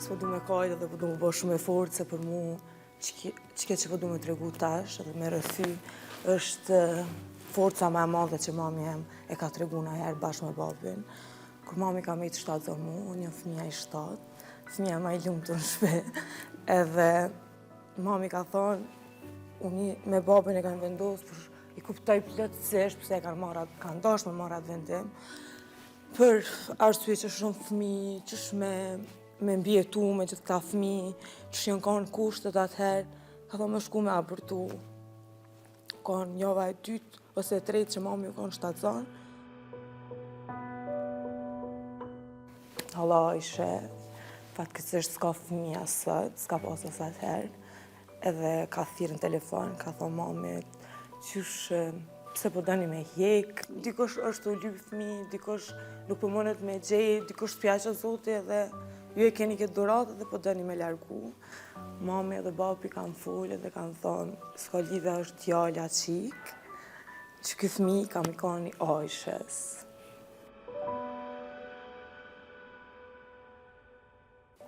s'po du me kajt edhe po du me bo shumë efort, se për mu çka që po du me tregu tash edhe me rrethy është forca më e madhe që mami em e ka tregu najherë bashkë me babin. Kur mami ka mejtë 7 zonë mu, unë jam fëmija i 7, fëmija ma i lumtur në shtëpi, edhe mami ka thonë, unë me babin e kanë vendosur, për i kuptoj plotësisht pse e kanë dashur me marrë atë vendim, për arsye që shumë fëmijë, qysh me mbjetu me gjithë këta fëmijë, qysh janë kanë kushtet atëherë, ka thonë me shku me abortu. Kanë java e dytë ose e tretë që mami u kanë shtatzan. Hala ishe, fatkeqësisht s'ka fëmija sot, s'ka pas as atëherë, edhe ka thirrë në telefon, ka thonë mamit, qysh pse po doni me hjek, dikush është u lyp fëmijë, dikush nuk po mundet me gjej, dikush t'pjaqe Zoti edhe ju e keni këtë dhuratë dhe po doni me largu. Mami edhe babi kanë folë dhe kanë thonë, s'ka lidhe është djalja qik, që ky fëmijë ka me koni ajshes.